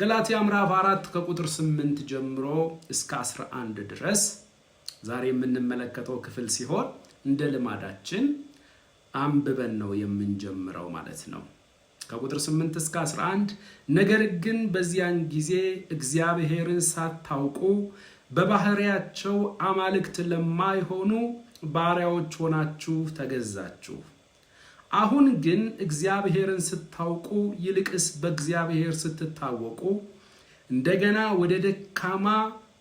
ገላትያ ምዕራፍ 4 ከቁጥር 8 ጀምሮ እስከ 11 ድረስ ዛሬ የምንመለከተው ክፍል ሲሆን እንደ ልማዳችን አንብበን ነው የምንጀምረው ማለት ነው። ከቁጥር 8 እስከ 11 ነገር ግን በዚያን ጊዜ እግዚአብሔርን ሳታውቁ በባህሪያቸው አማልክት ለማይሆኑ ባሪያዎች ሆናችሁ ተገዛችሁ። አሁን ግን እግዚአብሔርን ስታውቁ ይልቅስ በእግዚአብሔር ስትታወቁ እንደገና ወደ ደካማ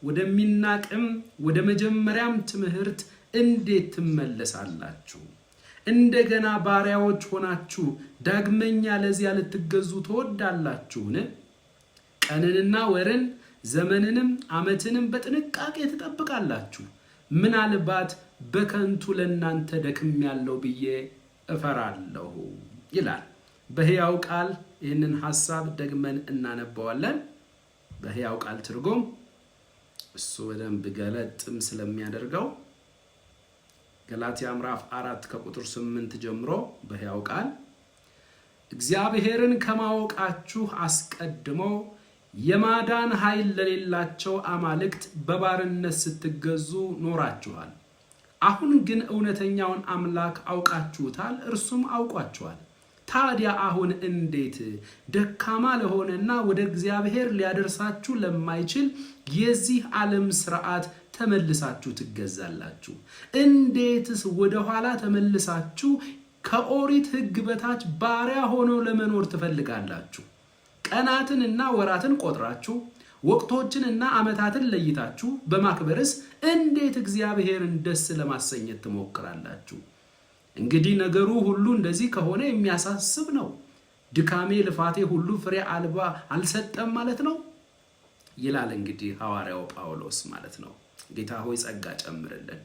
ወደሚናቅም ወደ መጀመሪያም ትምህርት እንዴት ትመለሳላችሁ? እንደገና ባሪያዎች ሆናችሁ ዳግመኛ ለዚያ ልትገዙ ትወዳላችሁን? ቀንንና ወርን ዘመንንም ዓመትንም በጥንቃቄ ትጠብቃላችሁ። ምናልባት በከንቱ ለእናንተ ደክሜያለሁ ብዬ እፈራለሁ ይላል። በሕያው ቃል ይህንን ሐሳብ ደግመን እናነባዋለን። በሕያው ቃል ትርጉም እሱ በደንብ ገለጥም ስለሚያደርገው ገላትያ ምዕራፍ 4 ከቁጥር 8 ጀምሮ በሕያው ቃል እግዚአብሔርን ከማወቃችሁ አስቀድሞ የማዳን ኃይል ለሌላቸው አማልክት በባርነት ስትገዙ ኖራችኋል። አሁን ግን እውነተኛውን አምላክ አውቃችሁታል፣ እርሱም አውቋችኋል። ታዲያ አሁን እንዴት ደካማ ለሆነና ወደ እግዚአብሔር ሊያደርሳችሁ ለማይችል የዚህ ዓለም ሥርዓት ተመልሳችሁ ትገዛላችሁ? እንዴትስ ወደ ኋላ ተመልሳችሁ ከኦሪት ሕግ በታች ባሪያ ሆኖ ለመኖር ትፈልጋላችሁ? ቀናትንና ወራትን ቆጥራችሁ ወቅቶችንና ዓመታትን ለይታችሁ በማክበርስ እንዴት እግዚአብሔርን ደስ ለማሰኘት ትሞክራላችሁ? እንግዲህ ነገሩ ሁሉ እንደዚህ ከሆነ የሚያሳስብ ነው። ድካሜ ልፋቴ ሁሉ ፍሬ አልባ አልሰጠም ማለት ነው ይላል እንግዲህ ሐዋርያው ጳውሎስ ማለት ነው። ጌታ ሆይ ጸጋ ጨምርልን።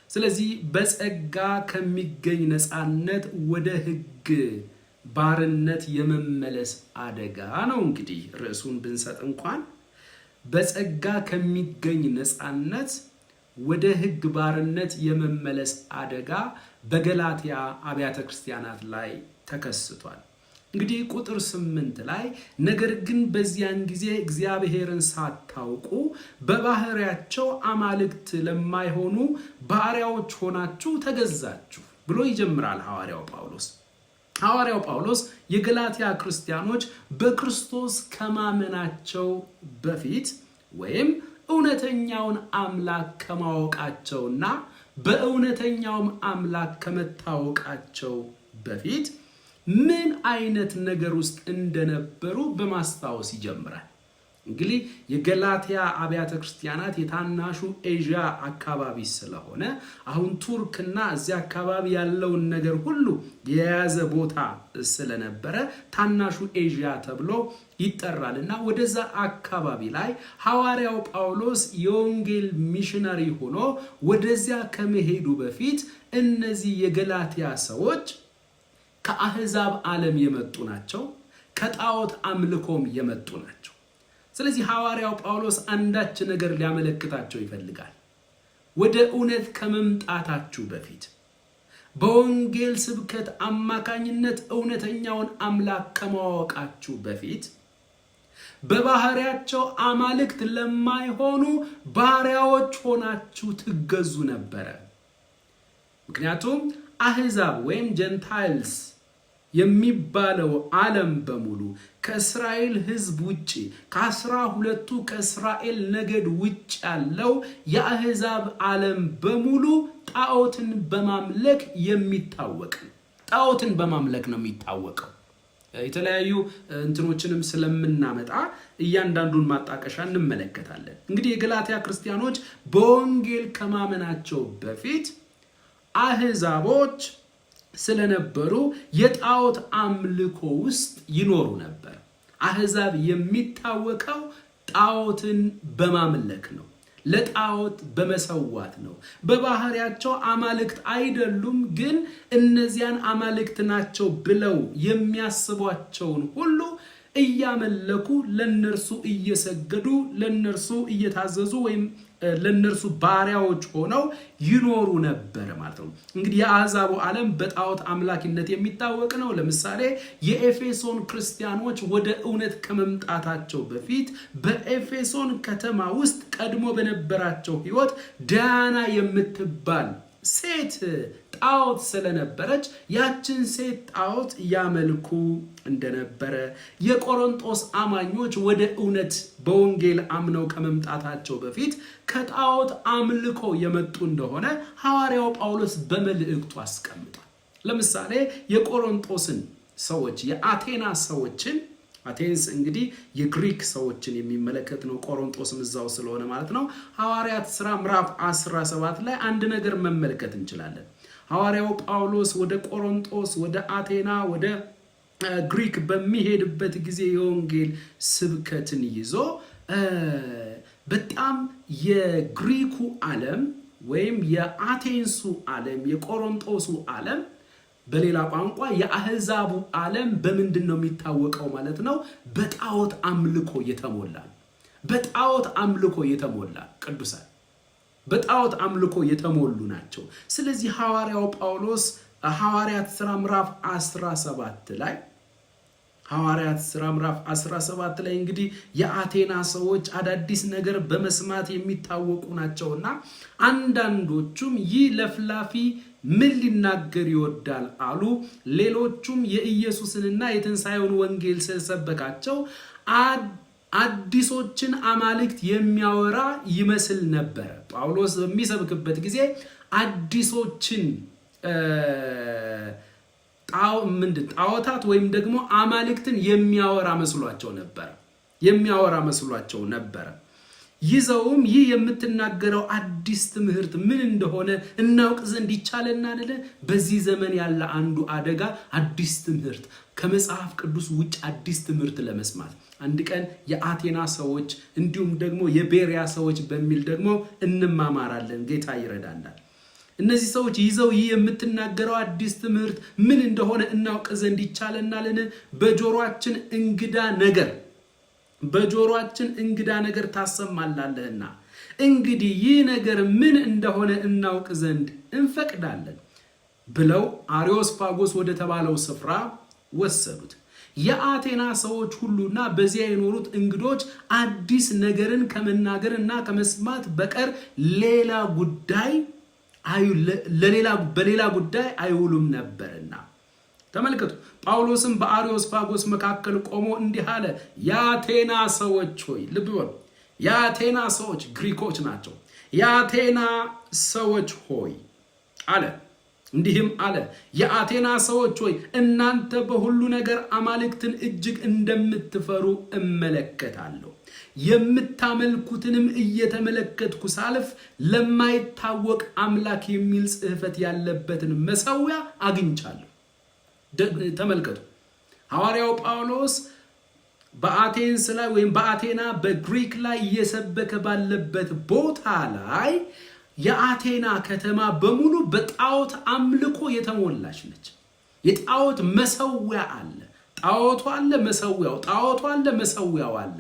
ስለዚህ በጸጋ ከሚገኝ ነፃነት ወደ ሕግ ባርነት የመመለስ አደጋ ነው እንግዲህ ርዕሱን ብንሰጥ እንኳን በጸጋ ከሚገኝ ነፃነት ወደ ሕግ ባርነት የመመለስ አደጋ በገላትያ አብያተ ክርስቲያናት ላይ ተከስቷል። እንግዲህ ቁጥር 8 ላይ ነገር ግን በዚያን ጊዜ እግዚአብሔርን ሳታውቁ በባህሪያቸው አማልክት ለማይሆኑ ባሪያዎች ሆናችሁ ተገዛችሁ ብሎ ይጀምራል ሐዋርያው ጳውሎስ። ሐዋርያው ጳውሎስ የገላትያ ክርስቲያኖች በክርስቶስ ከማመናቸው በፊት ወይም እውነተኛውን አምላክ ከማወቃቸውና በእውነተኛውም አምላክ ከመታወቃቸው በፊት ምን አይነት ነገር ውስጥ እንደነበሩ በማስታወስ ይጀምራል። እንግዲህ የገላትያ አብያተ ክርስቲያናት የታናሹ ኤዥያ አካባቢ ስለሆነ አሁን ቱርክና እዚያ አካባቢ ያለውን ነገር ሁሉ የያዘ ቦታ ስለነበረ ታናሹ ኤዥያ ተብሎ ይጠራልና ወደዛ አካባቢ ላይ ሐዋርያው ጳውሎስ የወንጌል ሚሽነሪ ሆኖ ወደዚያ ከመሄዱ በፊት እነዚህ የገላትያ ሰዎች ከአህዛብ ዓለም የመጡ ናቸው፣ ከጣዖት አምልኮም የመጡ ናቸው። ስለዚህ ሐዋርያው ጳውሎስ አንዳች ነገር ሊያመለክታቸው ይፈልጋል። ወደ እውነት ከመምጣታችሁ በፊት በወንጌል ስብከት አማካኝነት እውነተኛውን አምላክ ከማወቃችሁ በፊት በባህሪያቸው አማልክት ለማይሆኑ ባሪያዎች ሆናችሁ ትገዙ ነበረ። ምክንያቱም አህዛብ ወይም ጀንታይልስ የሚባለው ዓለም በሙሉ ከእስራኤል ሕዝብ ውጪ ከ12ቱ ከእስራኤል ነገድ ውጭ ያለው የአህዛብ ዓለም በሙሉ ጣዖትን በማምለክ የሚታወቅ ነው። ጣዖትን በማምለክ ነው የሚታወቀው። የተለያዩ እንትኖችንም ስለምናመጣ እያንዳንዱን ማጣቀሻ እንመለከታለን። እንግዲህ የገላትያ ክርስቲያኖች በወንጌል ከማመናቸው በፊት አህዛቦች ስለነበሩ የጣዖት አምልኮ ውስጥ ይኖሩ ነበር። አህዛብ የሚታወቀው ጣዖትን በማምለክ ነው፣ ለጣዖት በመሰዋት ነው። በባህሪያቸው አማልክት አይደሉም፣ ግን እነዚያን አማልክት ናቸው ብለው የሚያስቧቸውን ሁሉ እያመለኩ ለነርሱ እየሰገዱ ለነርሱ እየታዘዙ ወይም ለነርሱ ባሪያዎች ሆነው ይኖሩ ነበር ማለት ነው። እንግዲህ የአሕዛቡ ዓለም በጣዖት አምላኪነት የሚታወቅ ነው። ለምሳሌ የኤፌሶን ክርስቲያኖች ወደ እውነት ከመምጣታቸው በፊት በኤፌሶን ከተማ ውስጥ ቀድሞ በነበራቸው ሕይወት ዳያና የምትባል ሴት ጣዖት ስለነበረች ያችን ሴት ጣዖት ያመልኩ እንደነበረ የቆሮንቶስ አማኞች ወደ እውነት በወንጌል አምነው ከመምጣታቸው በፊት ከጣዖት አምልኮ የመጡ እንደሆነ ሐዋርያው ጳውሎስ በመልእክቱ አስቀምጧል። ለምሳሌ የቆሮንቶስን ሰዎች የአቴና ሰዎችን አቴንስ እንግዲህ የግሪክ ሰዎችን የሚመለከት ነው። ቆሮንቶስም እዛው ስለሆነ ማለት ነው። ሐዋርያት ሥራ ምዕራፍ 17 ላይ አንድ ነገር መመልከት እንችላለን። ሐዋርያው ጳውሎስ ወደ ቆሮንቶስ፣ ወደ አቴና፣ ወደ ግሪክ በሚሄድበት ጊዜ የወንጌል ስብከትን ይዞ በጣም የግሪኩ ዓለም ወይም የአቴንሱ ዓለም የቆሮንቶሱ ዓለም በሌላ ቋንቋ የአሕዛቡ ዓለም በምንድን ነው የሚታወቀው ማለት ነው? በጣዖት አምልኮ የተሞላ በጣዖት አምልኮ የተሞላ ቅዱሳን በጣዖት አምልኮ የተሞሉ ናቸው። ስለዚህ ሐዋርያው ጳውሎስ ሐዋርያት ሥራ ምዕራፍ 17 ላይ ሐዋርያት ሥራ ምዕራፍ 17 ላይ እንግዲህ የአቴና ሰዎች አዳዲስ ነገር በመስማት የሚታወቁ ናቸውና አንዳንዶቹም ይህ ለፍላፊ ምን ሊናገር ይወዳል አሉ። ሌሎቹም የኢየሱስንና የትንሣኤውን ወንጌል ስለሰበካቸው አዲሶችን አማልክት የሚያወራ ይመስል ነበር። ጳውሎስ በሚሰብክበት ጊዜ አዲሶችን ጣዖታት ወይም ደግሞ አማልክትን የሚያወራ መስሏቸው ነበር። ይዘውም ይህ የምትናገረው አዲስ ትምህርት ምን እንደሆነ እናውቅ ዘንድ ይቻለናል። በዚህ ዘመን ያለ አንዱ አደጋ አዲስ ትምህርት ከመጽሐፍ ቅዱስ ውጭ አዲስ ትምህርት ለመስማት አንድ ቀን የአቴና ሰዎች እንዲሁም ደግሞ የቤሪያ ሰዎች በሚል ደግሞ እንማማራለን። ጌታ ይረዳናል። እነዚህ ሰዎች ይዘው ይህ የምትናገረው አዲስ ትምህርት ምን እንደሆነ እናውቅ ዘንድ ይቻለናልን? በጆሮአችን እንግዳ ነገር ታሰማላለህና እንግዲህ ይህ ነገር ምን እንደሆነ እናውቅ ዘንድ እንፈቅዳለን ብለው አሪዮስፋጎስ ወደ ተባለው ስፍራ ወሰዱት። የአቴና ሰዎች ሁሉና በዚያ የኖሩት እንግዶች አዲስ ነገርን ከመናገርና ከመስማት በቀር በሌላ ጉዳይ አይውሉም ነበርና። ተመልከቱ። ጳውሎስም በአሪዮስፋጎስ መካከል ቆሞ እንዲህ አለ፣ የአቴና ሰዎች ሆይ፣ ልብ በሉ፣ የአቴና ሰዎች ግሪኮች ናቸው። የአቴና ሰዎች ሆይ አለ፣ እንዲህም አለ፣ የአቴና ሰዎች ሆይ እናንተ በሁሉ ነገር አማልክትን እጅግ እንደምትፈሩ እመለከታለሁ። የምታመልኩትንም እየተመለከትኩ ሳልፍ ለማይታወቅ አምላክ የሚል ጽሕፈት ያለበትን መሠዊያ አግኝቻለሁ። ተመልከቱ። ሐዋርያው ጳውሎስ በአቴንስ ላይ ወይም በአቴና በግሪክ ላይ እየሰበከ ባለበት ቦታ ላይ የአቴና ከተማ በሙሉ በጣዖት አምልኮ የተሞላች ነች። የጣዖት መሠዊያ አለ፣ ጣዖቱ አለ፣ መሠዊያው፣ ጣዖቱ አለ፣ መሠዊያው አለ።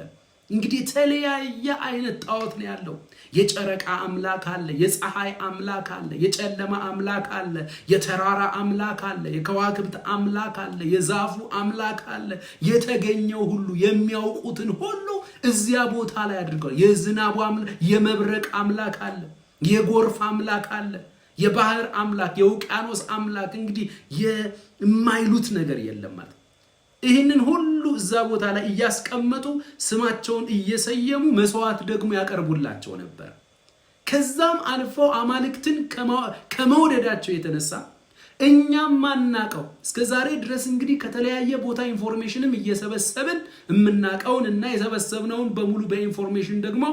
እንግዲህ የተለያየ አይነት ጣዖት ነው ያለው። የጨረቃ አምላክ አለ፣ የፀሐይ አምላክ አለ፣ የጨለማ አምላክ አለ፣ የተራራ አምላክ አለ፣ የከዋክብት አምላክ አለ፣ የዛፉ አምላክ አለ። የተገኘው ሁሉ የሚያውቁትን ሁሉ እዚያ ቦታ ላይ አድርገዋል። የዝናቡ አምላክ፣ የመብረቅ አምላክ አለ፣ የጎርፍ አምላክ አለ፣ የባህር አምላክ፣ የውቅያኖስ አምላክ። እንግዲህ የማይሉት ነገር የለም ማለት። ይህንን ሁሉ እዛ ቦታ ላይ እያስቀመጡ ስማቸውን እየሰየሙ መስዋዕት ደግሞ ያቀርቡላቸው ነበር። ከዛም አልፈው አማልክትን ከመውደዳቸው የተነሳ እኛም ማናቀው እስከ ዛሬ ድረስ እንግዲህ ከተለያየ ቦታ ኢንፎርሜሽንም እየሰበሰብን የምናቀውን እና የሰበሰብነውን በሙሉ በኢንፎርሜሽን ደግሞ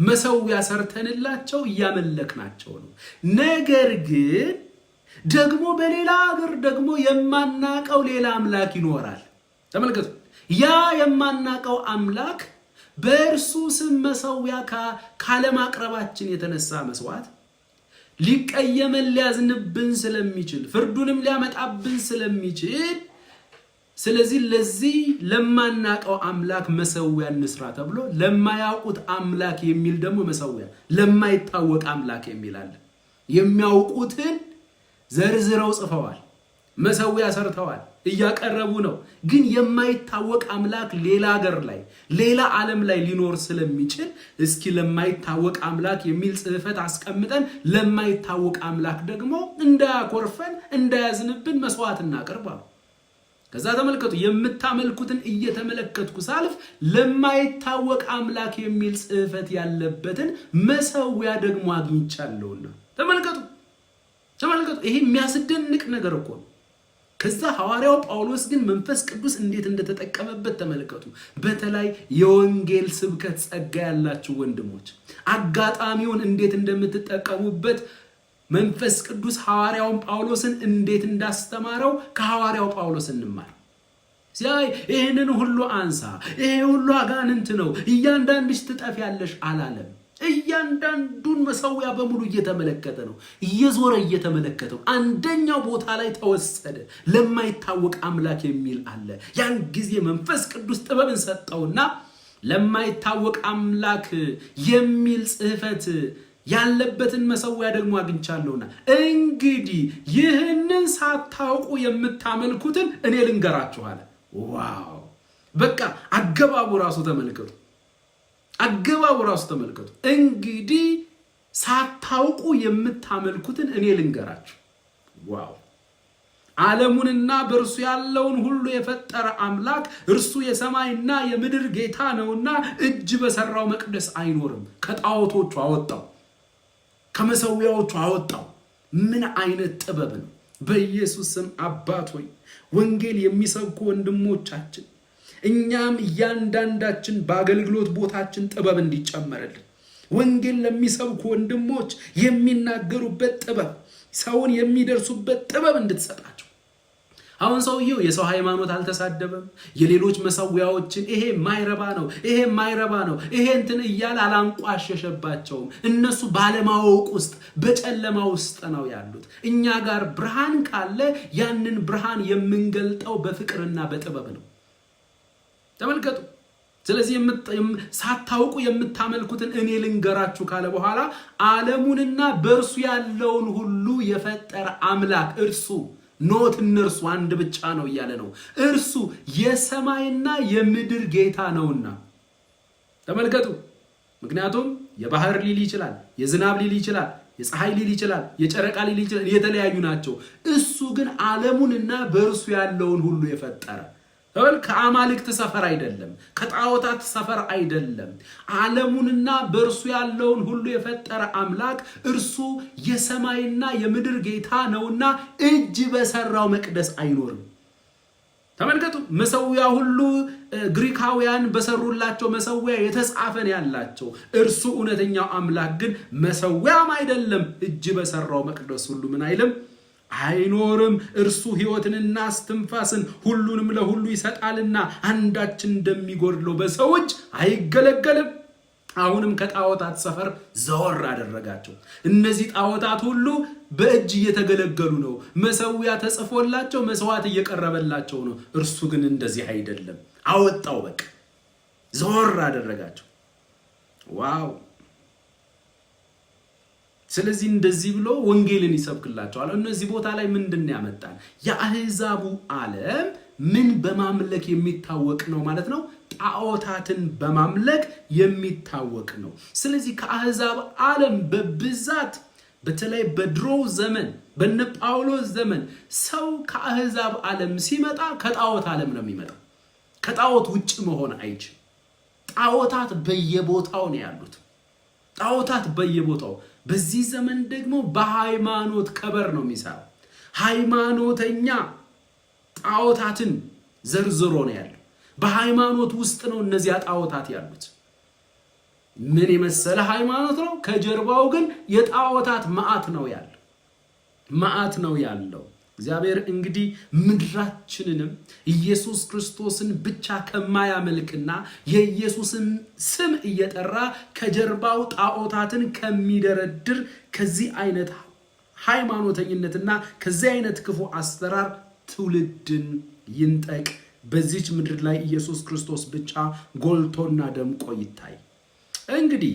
መሠዊያ ሰርተንላቸው እያመለክናቸው ነው። ነገር ግን ደግሞ በሌላ ሀገር ደግሞ የማናቀው ሌላ አምላክ ይኖራል። ተመልከቱ። ያ የማናቀው አምላክ በእርሱ ስም መሠዊያ ካለማቅረባችን የተነሳ መስዋዕት ሊቀየመን ሊያዝንብን ስለሚችል ፍርዱንም ሊያመጣብን ስለሚችል ስለዚህ ለዚህ ለማናቀው አምላክ መሰዊያ እንስራ ተብሎ ለማያውቁት አምላክ የሚል ደግሞ መሰዊያ ለማይታወቅ አምላክ የሚል አለ። የሚያውቁትን ዘርዝረው ጽፈዋል፣ መሰዊያ ሰርተዋል፣ እያቀረቡ ነው። ግን የማይታወቅ አምላክ ሌላ ሀገር ላይ ሌላ ዓለም ላይ ሊኖር ስለሚችል እስኪ ለማይታወቅ አምላክ የሚል ጽሕፈት አስቀምጠን ለማይታወቅ አምላክ ደግሞ እንዳያኮርፈን እንዳያዝንብን መስዋዕት እናቀርባሉ። ከዛ ተመልከቱ፣ የምታመልኩትን እየተመለከትኩ ሳልፍ ለማይታወቅ አምላክ የሚል ጽሕፈት ያለበትን መሰዊያ ደግሞ አግኝቻለሁና። ተመልከቱ። ይሄ የሚያስደንቅ ነገር እኮ ነው። ከዛ ሐዋርያው ጳውሎስ ግን መንፈስ ቅዱስ እንዴት እንደተጠቀመበት ተመልከቱ። በተለይ የወንጌል ስብከት ጸጋ ያላችሁ ወንድሞች አጋጣሚውን እንዴት እንደምትጠቀሙበት መንፈስ ቅዱስ ሐዋርያውን ጳውሎስን እንዴት እንዳስተማረው ከሐዋርያው ጳውሎስ እንማር። ሲያይ ይሄንን ሁሉ አንሳ፣ ይሄ ሁሉ አጋንንት ነው፣ እያንዳንድሽ ትጠፊያለሽ አላለም። እያንዳንዱን መሰዊያ በሙሉ እየተመለከተ ነው፣ እየዞረ እየተመለከተው። አንደኛው ቦታ ላይ ተወሰደ፣ ለማይታወቅ አምላክ የሚል አለ። ያን ጊዜ መንፈስ ቅዱስ ጥበብን ሰጠውና ለማይታወቅ አምላክ የሚል ጽሕፈት ያለበትን መሰዊያ ደግሞ አግኝቻለሁና እንግዲህ ይህንን ሳታውቁ የምታመልኩትን እኔ ልንገራችሁ አለ። ዋው! በቃ አገባቡ ራሱ ተመልከቱ። እንግዲህ ሳታውቁ የምታመልኩትን እኔ ልንገራችሁ። ዋው! ዓለሙንና በእርሱ ያለውን ሁሉ የፈጠረ አምላክ እርሱ የሰማይና የምድር ጌታ ነውና እጅ በሰራው መቅደስ አይኖርም። ከጣዖቶቹ አወጣው፣ ከመሰዊያዎቹ አወጣው። ምን አይነት ጥበብ ነው! በኢየሱስ ስም አባት ሆይ ወንጌል የሚሰብኩ ወንድሞቻችን እኛም እያንዳንዳችን በአገልግሎት ቦታችን ጥበብ እንዲጨመርልን፣ ወንጌል ለሚሰብኩ ወንድሞች የሚናገሩበት ጥበብ፣ ሰውን የሚደርሱበት ጥበብ እንድትሰጣቸው። አሁን ሰውየው የሰው ሃይማኖት አልተሳደበም። የሌሎች መሰዊያዎችን ይሄ ማይረባ ነው፣ ይሄ ማይረባ ነው፣ ይሄ እንትን እያለ አላንቋሸሸባቸውም። እነሱ ባለማወቅ ውስጥ በጨለማ ውስጥ ነው ያሉት። እኛ ጋር ብርሃን ካለ ያንን ብርሃን የምንገልጠው በፍቅርና በጥበብ ነው። ተመልከቱ። ስለዚህ ሳታውቁ የምታመልኩትን እኔ ልንገራችሁ ካለ በኋላ ዓለሙንና በእርሱ ያለውን ሁሉ የፈጠረ አምላክ እርሱ ኖት እነርሱ አንድ ብቻ ነው እያለ ነው። እርሱ የሰማይና የምድር ጌታ ነውና። ተመልከቱ። ምክንያቱም የባህር ሊል ይችላል፣ የዝናብ ሊል ይችላል፣ የፀሐይ ሊል ይችላል፣ የጨረቃ ሊል ይችላል፣ የተለያዩ ናቸው። እሱ ግን ዓለሙንና በእርሱ ያለውን ሁሉ የፈጠረ ከአማልክት ሰፈር አይደለም፣ ከጣዖታት ሰፈር አይደለም። ዓለሙንና በእርሱ ያለውን ሁሉ የፈጠረ አምላክ እርሱ የሰማይና የምድር ጌታ ነውና እጅ በሰራው መቅደስ አይኖርም። ተመልከቱ። መሰዊያ ሁሉ ግሪካውያን በሰሩላቸው መሰዊያ የተጻፈን ያላቸው፣ እርሱ እውነተኛው አምላክ ግን መሰዊያም አይደለም፣ እጅ በሰራው መቅደስ ሁሉ ምን አይልም አይኖርም። እርሱ ሕይወትንና እስትንፋስን ሁሉንም ለሁሉ ይሰጣልና አንዳችን እንደሚጎድለው በሰው እጅ አይገለገልም። አሁንም ከጣዖታት ሰፈር ዘወር አደረጋቸው። እነዚህ ጣዖታት ሁሉ በእጅ እየተገለገሉ ነው። መሰዊያ ተጽፎላቸው መስዋዕት እየቀረበላቸው ነው። እርሱ ግን እንደዚህ አይደለም። አወጣው፣ በቃ ዘወር አደረጋቸው። ዋው! ስለዚህ እንደዚህ ብሎ ወንጌልን ይሰብክላቸዋል። እነዚህ ቦታ ላይ ምንድን ያመጣል? የአህዛቡ ዓለም ምን በማምለክ የሚታወቅ ነው ማለት ነው? ጣዖታትን በማምለክ የሚታወቅ ነው። ስለዚህ ከአህዛብ ዓለም በብዛት በተለይ በድሮው ዘመን በነ ጳውሎስ ዘመን ሰው ከአህዛብ ዓለም ሲመጣ ከጣዖት ዓለም ነው የሚመጣው። ከጣዖት ውጭ መሆን አይችልም። ጣዖታት በየቦታው ነው ያሉት። ጣዖታት በየቦታው። በዚህ ዘመን ደግሞ በሃይማኖት ከበር ነው የሚሰራው። ሃይማኖተኛ ጣዖታትን ዘርዝሮ ነው ያለው። በሃይማኖት ውስጥ ነው እነዚያ ጣዖታት ያሉት። ምን የመሰለ ሃይማኖት ነው! ከጀርባው ግን የጣዖታት መዓት ነው ያለው። እግዚአብሔር እንግዲህ ምድራችንንም ኢየሱስ ክርስቶስን ብቻ ከማያመልክና የኢየሱስን ስም እየጠራ ከጀርባው ጣዖታትን ከሚደረድር ከዚህ አይነት ሃይማኖተኝነትና ከዚህ አይነት ክፉ አሰራር ትውልድን ይንጠቅ። በዚች ምድር ላይ ኢየሱስ ክርስቶስ ብቻ ጎልቶና ደምቆ ይታይ። እንግዲህ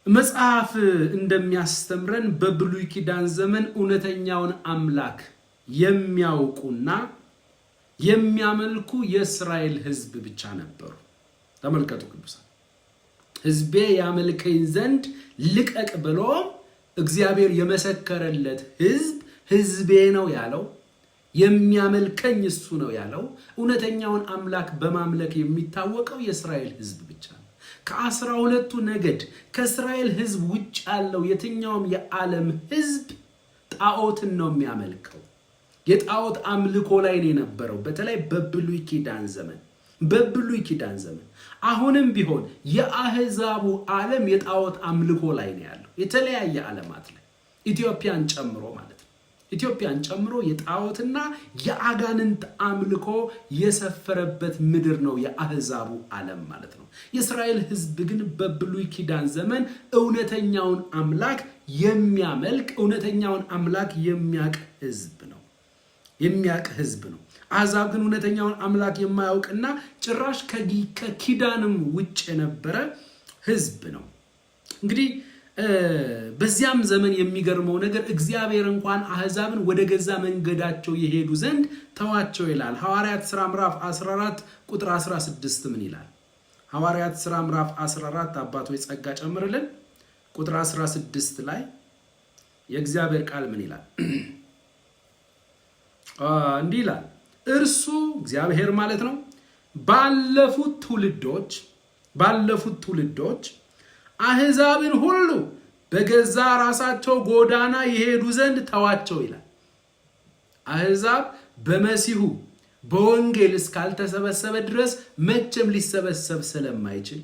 መጽሐፍ እንደሚያስተምረን በብሉይ ኪዳን ዘመን እውነተኛውን አምላክ የሚያውቁና የሚያመልኩ የእስራኤል ሕዝብ ብቻ ነበሩ። ተመልከቱ ቅዱሳን፣ ሕዝቤ ያመልከኝ ዘንድ ልቀቅ ብሎ እግዚአብሔር የመሰከረለት ሕዝብ ሕዝቤ ነው ያለው፣ የሚያመልከኝ እሱ ነው ያለው፣ እውነተኛውን አምላክ በማምለክ የሚታወቀው የእስራኤል ሕዝብ ብቻ ነው። ከ12ቱ ነገድ ከእስራኤል ሕዝብ ውጭ ያለው የትኛውም የዓለም ሕዝብ ጣዖትን ነው የሚያመልከው። የጣዖት አምልኮ ላይ ነው የነበረው፣ በተለይ በብሉይ ኪዳን ዘመን። አሁንም ቢሆን የአህዛቡ ዓለም የጣዖት አምልኮ ላይ ነው ያለው፣ የተለያየ ዓለማት ላይ ኢትዮጵያን ጨምሮ ማለት ነው። ኢትዮጵያን ጨምሮ የጣዖትና የአጋንንት አምልኮ የሰፈረበት ምድር ነው የአህዛቡ ዓለም ማለት ነው። የእስራኤል ሕዝብ ግን በብሉይ ኪዳን ዘመን እውነተኛውን አምላክ የሚያመልክ እውነተኛውን አምላክ የሚያውቅ ሕዝብ ነው። አሕዛብ ግን እውነተኛውን አምላክ የማያውቅና ጭራሽ ከኪዳንም ውጭ የነበረ ሕዝብ ነው። እንግዲህ በዚያም ዘመን የሚገርመው ነገር እግዚአብሔር እንኳን አሕዛብን ወደ ገዛ መንገዳቸው የሄዱ ዘንድ ተዋቸው ይላል። ሐዋርያት ሥራ ምዕራፍ 14 ቁጥር 16 ምን ይላል? ሐዋርያት ሥራ ምዕራፍ 14 አባቶች ጸጋ ጨምርልን። ቁጥር 16 ላይ የእግዚአብሔር ቃል ምን ይላል? እንዲህ ይላል፣ እርሱ እግዚአብሔር ማለት ነው ባለፉት ትውልዶች አሕዛብን ሁሉ በገዛ ራሳቸው ጎዳና ይሄዱ ዘንድ ተዋቸው ይላል። አሕዛብ በመሲሁ በወንጌል እስካልተሰበሰበ ድረስ መቼም ሊሰበሰብ ስለማይችል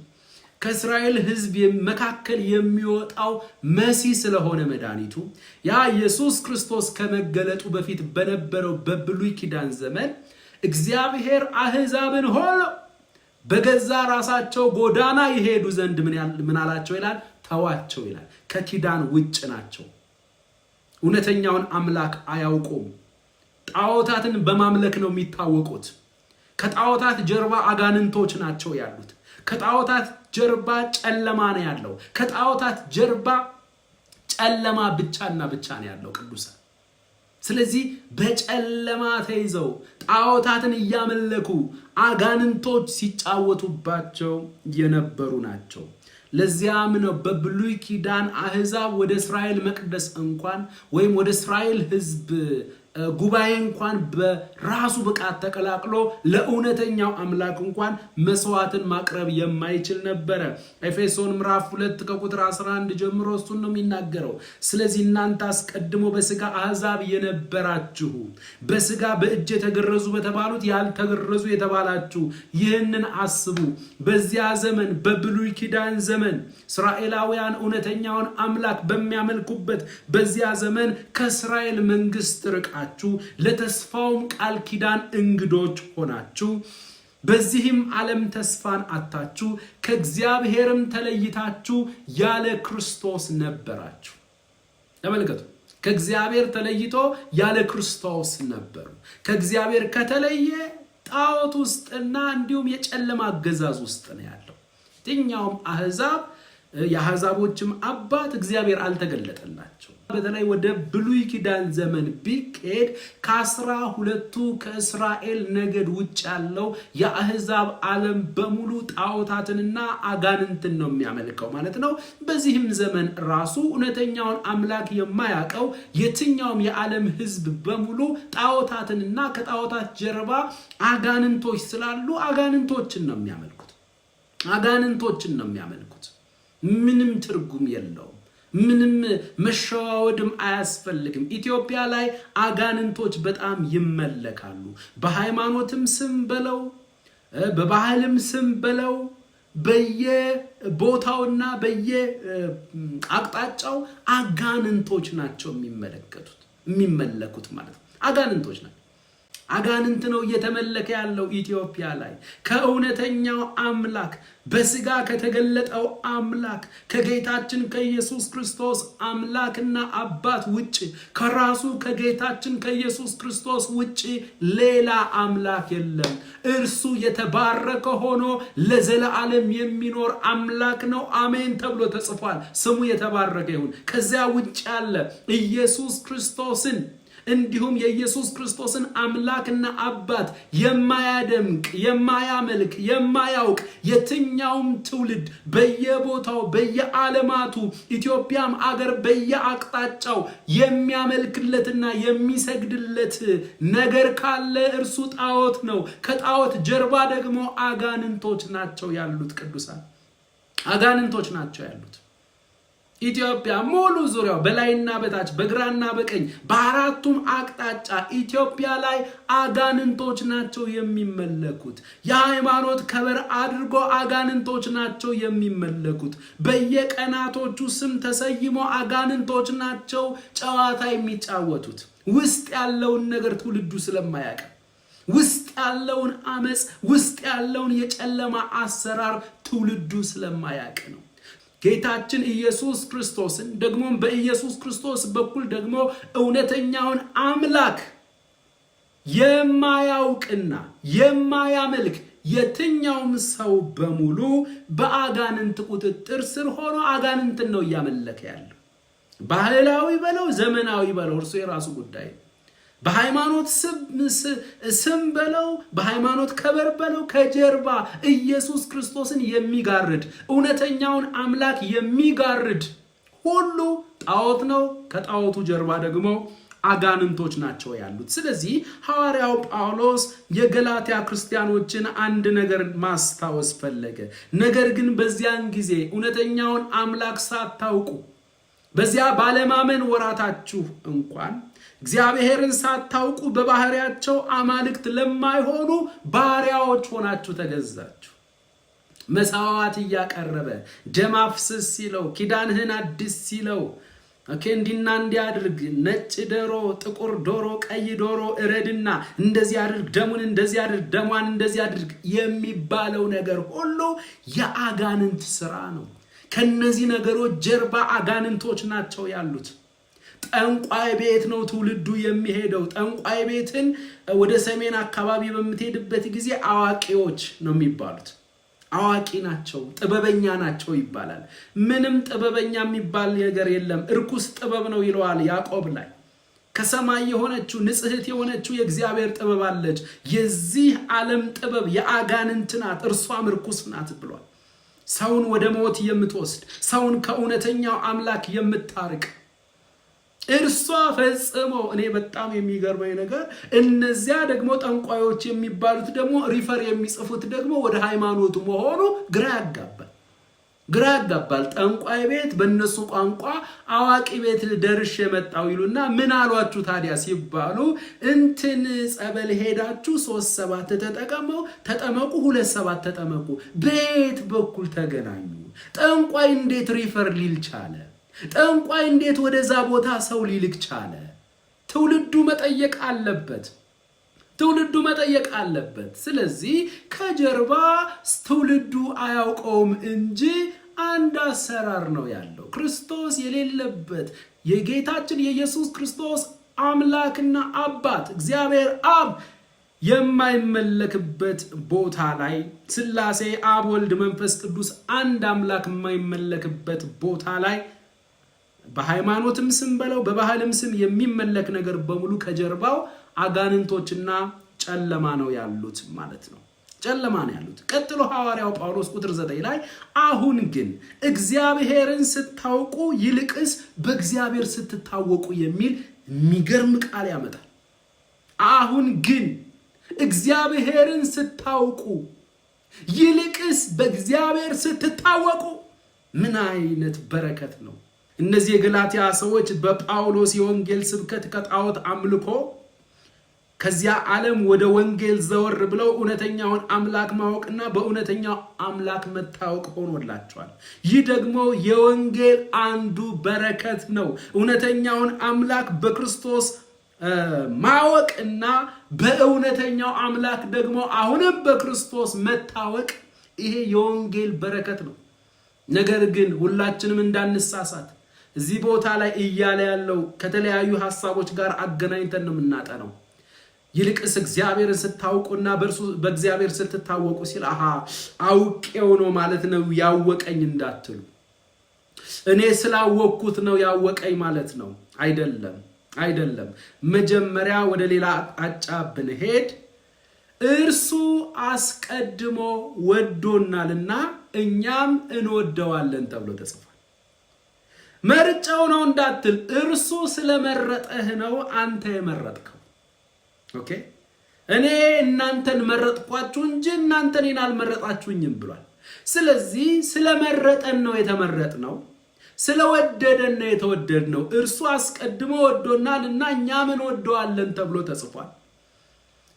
ከእስራኤል ሕዝብ መካከል የሚወጣው መሲህ ስለሆነ መድኃኒቱ ያ ኢየሱስ ክርስቶስ ከመገለጡ በፊት በነበረው በብሉይ ኪዳን ዘመን እግዚአብሔር አሕዛብን ሁሉ በገዛ ራሳቸው ጎዳና ይሄዱ ዘንድ ምን አላቸው ይላል? ተዋቸው ይላል። ከኪዳን ውጭ ናቸው። እውነተኛውን አምላክ አያውቁም። ጣዖታትን በማምለክ ነው የሚታወቁት። ከጣዖታት ጀርባ አጋንንቶች ናቸው ያሉት። ከጣዖታት ጀርባ ጨለማ ነው ያለው። ከጣዖታት ጀርባ ጨለማ ብቻና ብቻ ነው ያለው ቅዱሳን። ስለዚህ በጨለማ ተይዘው ጣዖታትን እያመለኩ አጋንንቶች ሲጫወቱባቸው የነበሩ ናቸው። ለዚያም ነው በብሉይ ኪዳን አሕዛብ ወደ እስራኤል መቅደስ እንኳን ወይም ወደ እስራኤል ሕዝብ ጉባኤ እንኳን በራሱ ብቃት ተቀላቅሎ ለእውነተኛው አምላክ እንኳን መስዋዕትን ማቅረብ የማይችል ነበረ። ኤፌሶን ምዕራፍ 2 ከቁጥር 11 ጀምሮ እሱን ነው የሚናገረው። ስለዚህ እናንተ አስቀድሞ በሥጋ አሕዛብ የነበራችሁ በሥጋ በእጅ የተገረዙ በተባሉት ያልተገረዙ የተባላችሁ ይህንን አስቡ። በዚያ ዘመን በብሉይ ኪዳን ዘመን እስራኤላውያን እውነተኛውን አምላክ በሚያመልኩበት በዚያ ዘመን ከእስራኤል መንግስት ርቃችሁ ለተስፋውም ቃል ኪዳን እንግዶች ሆናችሁ በዚህም ዓለም ተስፋን አጣችሁ ከእግዚአብሔርም ተለይታችሁ ያለ ክርስቶስ ነበራችሁ። ተመልከቱ፣ ከእግዚአብሔር ተለይቶ ያለ ክርስቶስ ነበሩ። ከእግዚአብሔር ከተለየ ጣዖት ውስጥና እንዲሁም የጨለማ አገዛዝ ውስጥ ነው ያለው። የትኛውም አሕዛብ የአሕዛቦችም አባት እግዚአብሔር አልተገለጠላቸው። በተለይ ወደ ብሉይ ኪዳን ዘመን ቢኬድ ከ12ቱ ከእስራኤል ነገድ ውጭ ያለው የአሕዛብ ዓለም በሙሉ ጣዖታትንና አጋንንትን ነው የሚያመልከው ማለት ነው። በዚህም ዘመን ራሱ እውነተኛውን አምላክ የማያውቀው የትኛውም የዓለም ሕዝብ በሙሉ ጣዖታትንና ከጣዖታት ጀርባ አጋንንቶች ስላሉ አጋንንቶችን ነው የሚያመልኩት። ምንም ትርጉም የለውም። ምንም መሸዋወድም አያስፈልግም። ኢትዮጵያ ላይ አጋንንቶች በጣም ይመለካሉ። በሃይማኖትም ስም በለው በባህልም ስም በለው በየቦታውና በየአቅጣጫው አጋንንቶች ናቸው የሚመለኩት ማለት ነው። አጋንንቶች ናቸው። አጋንንት ነው እየተመለከ ያለው ኢትዮጵያ ላይ ከእውነተኛው አምላክ በስጋ ከተገለጠው አምላክ ከጌታችን ከኢየሱስ ክርስቶስ አምላክና አባት ውጪ ከራሱ ከጌታችን ከኢየሱስ ክርስቶስ ውጪ ሌላ አምላክ የለም። እርሱ የተባረከ ሆኖ ለዘላለም የሚኖር አምላክ ነው። አሜን ተብሎ ተጽፏል። ስሙ የተባረከ ይሁን። ከዚያ ውጪ ያለ ኢየሱስ ክርስቶስን እንዲሁም የኢየሱስ ክርስቶስን አምላክና አባት የማያደምቅ የማያመልክ የማያውቅ የትኛውም ትውልድ በየቦታው በየዓለማቱ ኢትዮጵያም አገር በየአቅጣጫው የሚያመልክለትና የሚሰግድለት ነገር ካለ እርሱ ጣዖት ነው። ከጣዖት ጀርባ ደግሞ አጋንንቶች ናቸው ያሉት። ቅዱሳን አጋንንቶች ናቸው ያሉት። ኢትዮጵያ ሙሉ ዙሪያው በላይና በታች በግራና በቀኝ በአራቱም አቅጣጫ ኢትዮጵያ ላይ አጋንንቶች ናቸው የሚመለኩት። የሃይማኖት ከበር አድርጎ አጋንንቶች ናቸው የሚመለኩት። በየቀናቶቹ ስም ተሰይሞ አጋንንቶች ናቸው ጨዋታ የሚጫወቱት። ውስጥ ያለውን ነገር ትውልዱ ስለማያውቅ፣ ውስጥ ያለውን አመጽ፣ ውስጥ ያለውን የጨለማ አሰራር ትውልዱ ስለማያውቅ ነው። ጌታችን ኢየሱስ ክርስቶስን ደግሞም በኢየሱስ ክርስቶስ በኩል ደግሞ እውነተኛውን አምላክ የማያውቅና የማያመልክ የትኛውም ሰው በሙሉ በአጋንንት ቁጥጥር ስር ሆኖ አጋንንትን ነው እያመለከ ያለው። ባህላዊ በለው ዘመናዊ በለው እርሱ የራሱ ጉዳይ። በሃይማኖት ስም በለው በሃይማኖት ከበር በለው ከጀርባ ኢየሱስ ክርስቶስን የሚጋርድ እውነተኛውን አምላክ የሚጋርድ ሁሉ ጣዖት ነው። ከጣዖቱ ጀርባ ደግሞ አጋንንቶች ናቸው ያሉት። ስለዚህ ሐዋርያው ጳውሎስ የገላትያ ክርስቲያኖችን አንድ ነገር ማስታወስ ፈለገ። ነገር ግን በዚያን ጊዜ እውነተኛውን አምላክ ሳታውቁ በዚያ ባለማመን ወራታችሁ እንኳን እግዚአብሔርን ሳታውቁ በባህሪያቸው አማልክት ለማይሆኑ ባሪያዎች ሆናችሁ ተገዛችሁ። መስዋዕት እያቀረበ ደም አፍስስ ሲለው ኪዳንህን አድስ ሲለው እንዲና እንዲያድርግ ነጭ ዶሮ፣ ጥቁር ዶሮ፣ ቀይ ዶሮ እረድና እንደዚህ አድርግ፣ ደሙን እንደዚህ አድርግ፣ ደሟን እንደዚህ አድርግ የሚባለው ነገር ሁሉ የአጋንንት ስራ ነው። ከነዚህ ነገሮች ጀርባ አጋንንቶች ናቸው ያሉት። ጠንቋይ ቤት ነው ትውልዱ የሚሄደው። ጠንቋይ ቤትን ወደ ሰሜን አካባቢ በምትሄድበት ጊዜ አዋቂዎች ነው የሚባሉት። አዋቂ ናቸው፣ ጥበበኛ ናቸው ይባላል። ምንም ጥበበኛ የሚባል ነገር የለም። እርኩስ ጥበብ ነው ይለዋል ያዕቆብ ላይ። ከሰማይ የሆነችው ንጽሕት የሆነችው የእግዚአብሔር ጥበብ አለች። የዚህ ዓለም ጥበብ የአጋንንት ናት፣ እርሷም እርኩስ ናት ብሏል። ሰውን ወደ ሞት የምትወስድ፣ ሰውን ከእውነተኛው አምላክ የምታርቅ እርሷ ፈጽሞ። እኔ በጣም የሚገርመኝ ነገር እነዚያ ደግሞ ጠንቋዮች የሚባሉት ደግሞ ሪፈር የሚጽፉት ደግሞ ወደ ሃይማኖቱ መሆኑ ግራ ያጋባል። ጠንቋይ ቤት በእነሱ ቋንቋ አዋቂ ቤት ደርሼ መጣው ይሉና ምን አሏችሁ ታዲያ ሲባሉ እንትን ጸበል ሄዳችሁ 3-7 ተጠመቁ 2-7 ተጠመቁ። በየት በኩል ተገናኙ? ጠንቋይ እንዴት ሪፈር ሊል ቻለ? ጠንቋይ እንዴት ወደዛ ቦታ ሰው ሊልክ ቻለ? ትውልዱ መጠየቅ አለበት። ስለዚህ ከጀርባ ትውልዱ አያውቀውም እንጂ አንድ አሰራር ነው ያለው። ክርስቶስ የሌለበት የጌታችን የኢየሱስ ክርስቶስ አምላክና አባት እግዚአብሔር አብ የማይመለክበት ቦታ ላይ ሥላሴ አብ፣ ወልድ፣ መንፈስ ቅዱስ አንድ አምላክ የማይመለክበት ቦታ ላይ በሃይማኖትም ስም በለው በባህልም ስም የሚመለክ ነገር በሙሉ ከጀርባው አጋንንቶችና ጨለማ ነው ያሉት ማለት ነው። ጨለማ ነው ያሉት። ቀጥሎ ሐዋርያው ጳውሎስ ቁጥር 9 ላይ አሁን ግን እግዚአብሔርን ስታውቁ ይልቅስ በእግዚአብሔር ስትታወቁ የሚል የሚገርም ቃል ያመጣል። አሁን ግን እግዚአብሔርን ስታውቁ ይልቅስ በእግዚአብሔር ስትታወቁ ምን አይነት በረከት ነው! እነዚህ የገላትያ ሰዎች በጳውሎስ የወንጌል ስብከት ከጣዖት አምልኮ ከዚያ ዓለም ወደ ወንጌል ዘወር ብለው እውነተኛውን አምላክ ማወቅና በእውነተኛው አምላክ መታወቅ ሆኖላቸዋል። ይህ ደግሞ የወንጌል አንዱ በረከት ነው። እውነተኛውን አምላክ በክርስቶስ ማወቅና በእውነተኛው አምላክ ደግሞ አሁንም በክርስቶስ መታወቅ ይሄ የወንጌል በረከት ነው። ነገር ግን ሁላችንም እንዳንሳሳት እዚህ ቦታ ላይ እያለ ያለው ከተለያዩ ሐሳቦች ጋር አገናኝተን ነው የምናጠነው። ይልቅስ እግዚአብሔርን ስታውቁና በእግዚአብሔር ስትታወቁ ሲል አውቄው ነው ማለት ነው ያወቀኝ እንዳትሉ። እኔ ስላወቅኩት ነው ያወቀኝ ማለት ነው አይደለም። መጀመሪያ ወደ ሌላ አቅጣጫ ብንሄድ እርሱ አስቀድሞ ወዶናልና እኛም እንወደዋለን ተብሎ ተጽፏል። መርጫው ነው እንዳትል፣ እርሱ ስለመረጠህ ነው አንተ የመረጥከው። ኦኬ፣ እኔ እናንተን መረጥኳችሁ እንጂ እናንተ እኔን አልመረጣችሁኝም ብሏል። ስለዚህ ስለመረጠን ነው የተመረጥነው፣ ስለወደደን ነው የተወደድነው። እርሱ አስቀድሞ ወዶናልና እኛም እንወደዋለን ተብሎ ተጽፏል።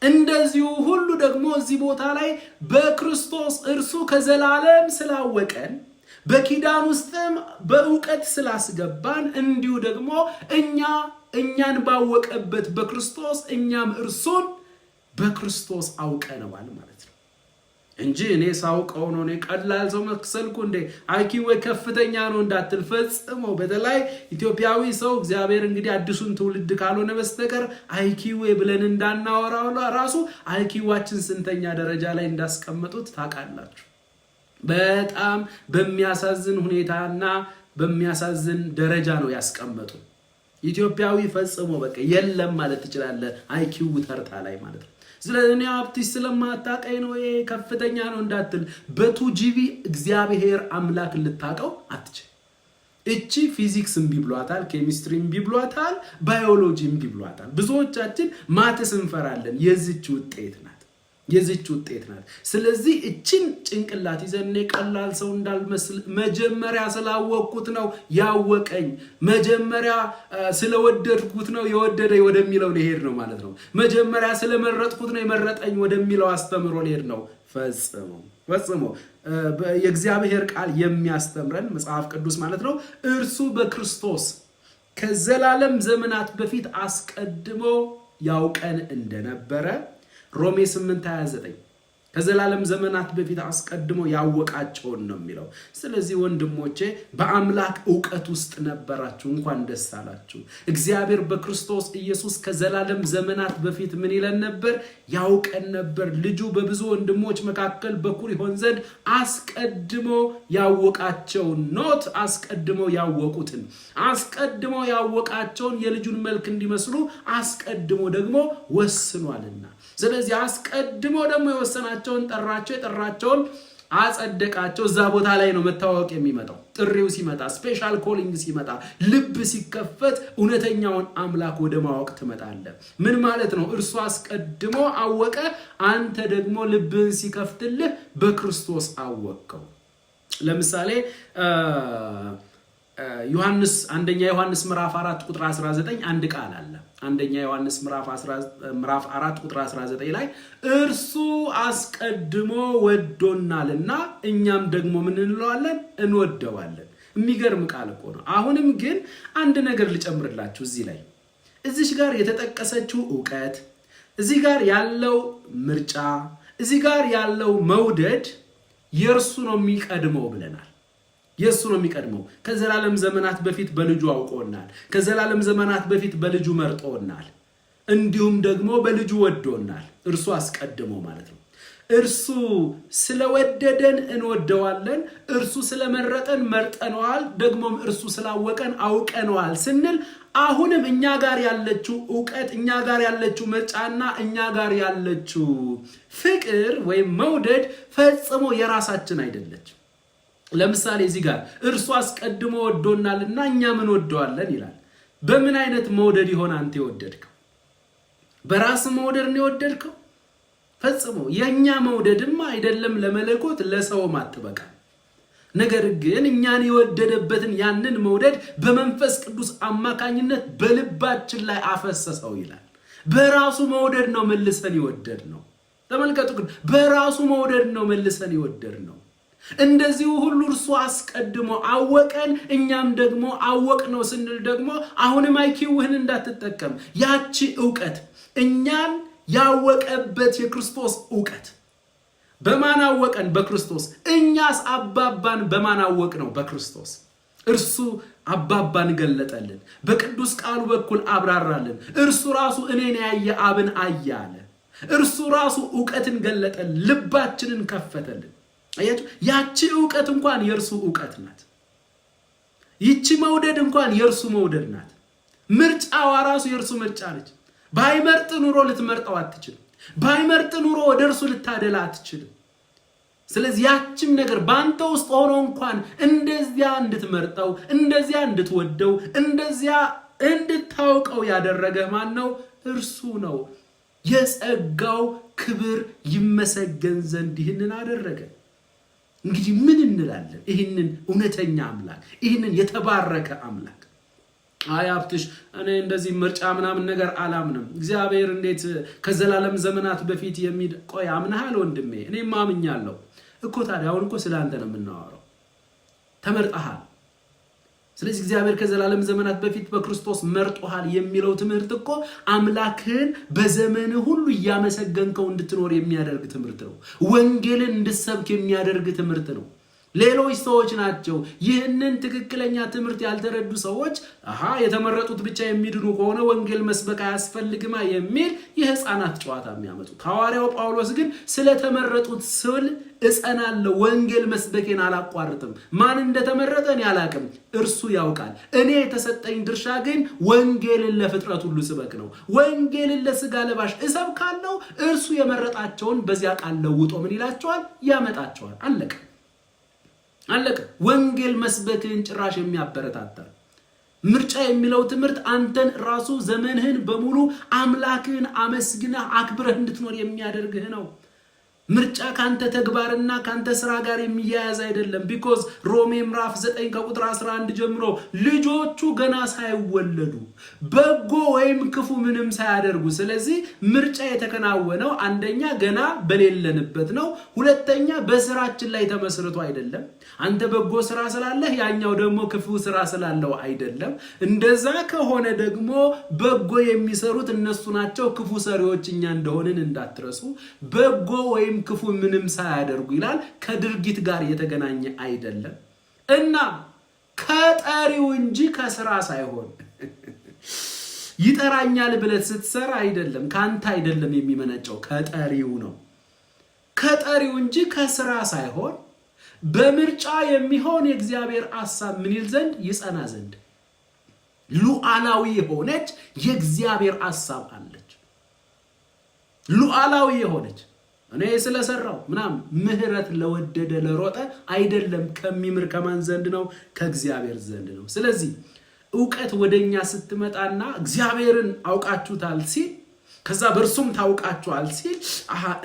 እንደዚሁ ሁሉ ደግሞ እዚህ ቦታ ላይ በክርስቶስ እርሱ ከዘላለም ስላወቀን በኪዳን ውስጥም በእውቀት ስላስገባን እንዲሁ ደግሞ እኛን ባወቀበት በክርስቶስ እኛም እርሱን በክርስቶስ አውቀነዋል ማለት ነው እንጂ እኔ ሳውቀው ነው እኔ ቀላል ሰው መክሰልኩ እንዴ አይኪው ከፍተኛ ነው እንዳትል ፈጽሞ። በተለይ ኢትዮጵያዊ ሰው እግዚአብሔር እንግዲህ አዲሱን ትውልድ ካልሆነ በስተቀር አይኪው ብለን እንዳናወራው ራሱ አይኪዋችን ስንተኛ ደረጃ ላይ እንዳስቀመጡት ታውቃላችሁ። በጣም በሚያሳዝን ሁኔታና በሚያሳዝን ደረጃ ነው ያስቀመጡ። ኢትዮጵያዊ ፈጽሞ በቃ የለም ማለት ትችላለህ አይኪው ተርታ ላይ ማለት ነው። ስለዚህ እኔ አፕቲስ ስለማታውቀኝ ነው ይሄ ከፍተኛ ነው እንዳትል። በ2GB እግዚአብሔር አምላክ ልታውቀው አትችል። እቺ ፊዚክስ እምቢ ብሏታል፣ ኬሚስትሪ እምቢ ብሏታል፣ ባዮሎጂ እምቢ ብሏታል። ብዙዎቻችን ማትስ እንፈራለን። የዚች ውጤት ናት። ስለዚህ እቺን ጭንቅላት ይዘን ቀላል ሰው እንዳልመስል መጀመሪያ ስላወቅኩት ነው ያወቀኝ፣ መጀመሪያ ስለወደድኩት ነው የወደደኝ ወደሚለው ሊሄድ ነው ማለት ነው። መጀመሪያ ስለመረጥኩት ነው የመረጠኝ ወደሚለው አስተምሮ ሊሄድ ነው። ፈጽሞ የእግዚአብሔር ቃል የሚያስተምረን መጽሐፍ ቅዱስ ማለት ነው እርሱ በክርስቶስ ከዘላለም ዘመናት በፊት አስቀድሞ ያውቀን እንደነበረ ሮሜ 8:29 ከዘላለም ዘመናት በፊት አስቀድሞ ያወቃቸውን ነው የሚለው። ስለዚህ ወንድሞቼ በአምላክ ዕውቀት ውስጥ ነበራችሁ፣ እንኳን ደስ አላችሁ። እግዚአብሔር በክርስቶስ ኢየሱስ ከዘላለም ዘመናት በፊት ምን ይለን ነበር? ያውቀን ነበር። ልጁ በብዙ ወንድሞች መካከል በኩር ይሆን ዘንድ አስቀድሞ ያወቃቸውን ኖት አስቀድሞ ያወቁትን አስቀድሞ ያወቃቸውን የልጁን መልክ እንዲመስሉ አስቀድሞ ደግሞ ወስኗልና። ስለዚህ አስቀድሞ ደግሞ የወሰናቸውን ጠራቸው፣ የጠራቸውን አጸደቃቸው። እዛ ቦታ ላይ ነው መታወቅ የሚመጣው። ጥሪው ሲመጣ፣ ስፔሻል ኮሊንግ ሲመጣ፣ ልብ ሲከፈት እውነተኛውን አምላክ ወደ ማወቅ ትመጣለህ። ምን ማለት ነው? እርሱ አስቀድሞ አወቀ፣ አንተ ደግሞ ልብን ሲከፍትልህ በክርስቶስ አወቅከው። ለምሳሌ አንደኛ ዮሐንስ ምዕራፍ 4 ቁጥር 19 አንድ ቃል አለ። አንደኛ ዮሐንስ ምዕራፍ 4 ቁጥር 19 ላይ እርሱ አስቀድሞ ወዶናልና እኛም ደግሞ ምን እንለዋለን? እንወደዋለን። የሚገርም ቃል እኮ ነው። አሁንም ግን አንድ ነገር ልጨምርላችሁ እዚህ ጋር የተጠቀሰችው ዕውቀት፣ እዚህ ጋር ያለው ምርጫ፣ እዚህ ጋር ያለው መውደድ የእርሱ ነው የሚቀድመው ብለናል። የሱ ነው የሚቀድመው። ከዘላለም ዘመናት በፊት በልጁ አውቆናል። ከዘላለም ዘመናት በፊት በልጁ መርጦናል። እንዲሁም ደግሞ በልጁ ወዶናል። እርሱ አስቀድሞ ማለት ነው። እርሱ ስለወደደን እንወደዋለን። እርሱ ስለመረጠን መርጠነዋል። ደግሞም እርሱ ስላወቀን አውቀነዋል ስንል አሁንም እኛ ጋር ያለችው ዕውቀት፣ እኛ ጋር ያለችው ምርጫና እኛ ጋር ያለችው ፍቅር ወይም መውደድ ፈጽሞ የራሳችን አይደለች። ለምሳሌ እዚህ ጋር እርሱ አስቀድሞ ወዶናልና እኛ ምን ወደዋለን ይላል። በምን አይነት መውደድ ይሆን አንተ የወደድከው? በራስ መውደድ ነው የወደድከው? ፈጽሞ የኛ መውደድማ አይደለም ለመለኮት ለሰውም አትበቃ። ነገር ግን እኛን የወደደበትን ያንን መውደድ በመንፈስ ቅዱስ አማካኝነት በልባችን ላይ አፈሰሰው ይላል። በራሱ መውደድ ነው መልሰን የወደድ ነው። ተመልከቱ፣ ግን በራሱ መውደድ ነው መልሰን የወደድ ነው። እንደዚሁ ሁሉ እርሱ አስቀድሞ አወቀን፣ እኛም ደግሞ አወቅነው ስንል ደግሞ አሁንም አይኪውህን እንዳትጠቀም። ያቺ ዕውቀት እኛን ያወቀበት የክርስቶስ ዕውቀት በማን አወቀን? በክርስቶስ። እኛስ አባባን በማን አወቅ ነው? በክርስቶስ። እርሱ አባባን ገለጠልን፣ በቅዱስ ቃሉ በኩል አብራራልን። እርሱ ራሱ እኔን ያየ አብን አየ አለ። እርሱ ራሱ ዕውቀትን ገለጠልን፣ ልባችንን ከፈተልን። አያችሁ፣ ያቺ ዕውቀት እንኳን የእርሱ ዕውቀት ናት። ይቺ መውደድ እንኳን የእርሱ መውደድ ናት። ምርጫዋ ራሱ የእርሱ ምርጫ ነች። ባይመርጥ ኑሮ ልትመርጠው አትችልም። ባይመርጥ ኑሮ ወደ እርሱ ልታደላ አትችልም። ስለዚህ ያቺም ነገር በአንተ ውስጥ ሆኖ እንኳን እንደዚያ እንድትመርጠው፣ እንደዚያ እንድትወደው፣ እንደዚያ እንድታውቀው ያደረገ ማን ነው? እርሱ ነው። የጸጋው ክብር ይመሰገን ዘንድ ይህንን አደረገ። እንግዲህ ምን እንላለን? ይህንን እውነተኛ አምላክ፣ ይህንን የተባረከ አምላክ አይ ሀብትሽ እኔ እንደዚህ ምርጫ ምናምን ነገር አላምንም። እግዚአብሔር እንዴት ከዘላለም ዘመናት በፊት ቆይ አምናሃል ወንድሜ? እኔም አምኛለሁ እኮ። ታዲያ አሁን እኮ ስላንተ ነው የምናወራው። ተመርጠሃል። ስለዚህ እግዚአብሔር ከዘላለም ዘመናት በፊት በክርስቶስ መርጦሃል የሚለው ትምህርት እኮ አምላክህን በዘመን ሁሉ እያመሰገንከው እንድትኖር የሚያደርግ ትምህርት ነው። ወንጌልን እንድትሰብክ የሚያደርግ ትምህርት ነው። ሌሎች ሰዎች ናቸው ይህንን ትክክለኛ ትምህርት ያልተረዱ ሰዎች የተመረጡት ብቻ የሚድኑ ከሆነ ወንጌል መስበክ አያስፈልግማ የሚል የህፃናት ጨዋታ የሚያመጡት። ሐዋርያው ጳውሎስ ግን ስለተመረጡት ስል እጸናለሁ፣ ወንጌል መስበኬን አላቋርጥም። ማን እንደተመረጠ እኔ አላቅም፣ እርሱ ያውቃል። እኔ የተሰጠኝ ድርሻ ግን ወንጌልን ለፍጥረት ሁሉ ስበክ ነው። ወንጌልን ለስጋ ለባሽ እሰብካለሁ። እርሱ የመረጣቸውን በዚያ ቃል ለውጦ ምን ይላቸዋል? ያመጣቸዋል። አለቀ። ወንጌል መስበክን ጭራሽ የሚያበረታታ ምርጫ የሚለው ትምህርት አንተን ራሱ ዘመንህን በሙሉ አምላክህን አመስግነህ አክብረህ እንድትኖር የሚያደርግህ ነው። ምርጫ ካንተ ተግባርና ካንተ ስራ ጋር የሚያያዝ አይደለም። ቢኮዝ ሮሜ ምዕራፍ 9 ከቁጥር 11 ጀምሮ ልጆቹ ገና ሳይወለዱ በጎ ወይም ክፉ ምንም ሳያደርጉ፣ ስለዚህ ምርጫ የተከናወነው አንደኛ ገና በሌለንበት ነው። ሁለተኛ በስራችን ላይ ተመስርቶ አይደለም። አንተ በጎ ስራ ስላለህ ያኛው ደግሞ ክፉ ስራ ስላለው አይደለም። እንደዛ ከሆነ ደግሞ በጎ የሚሰሩት እነሱ ናቸው፣ ክፉ ሰሪዎች እኛ እንደሆንን እንዳትረሱ። በጎ ወይም ክፉ ምንም ሳያደርጉ ይላል። ከድርጊት ጋር የተገናኘ አይደለም እና ከጠሪው እንጂ ከስራ ሳይሆን ይጠራኛል ብለህ ስትሰራ አይደለም፣ ካንተ አይደለም የሚመነጨው፣ ከጠሪው ነው። ከጠሪው እንጂ ከስራ ሳይሆን በምርጫ የሚሆን የእግዚአብሔር ሐሳብ ምን ይል ዘንድ ይጸና ዘንድ ሉዓላዊ የሆነች የእግዚአብሔር ሐሳብ አለች። ሉዓላዊ የሆነች እኔ ስለሰራው ምናምን ምህረት ለወደደ ለሮጠ አይደለም። ከሚምር ከማን ዘንድ ነው? ከእግዚአብሔር ዘንድ ነው። ስለዚህ ዕውቀት ወደኛ ስትመጣና እግዚአብሔርን አውቃችሁታል ሲል ከዛ በእርሱም ታውቃችኋል ሲል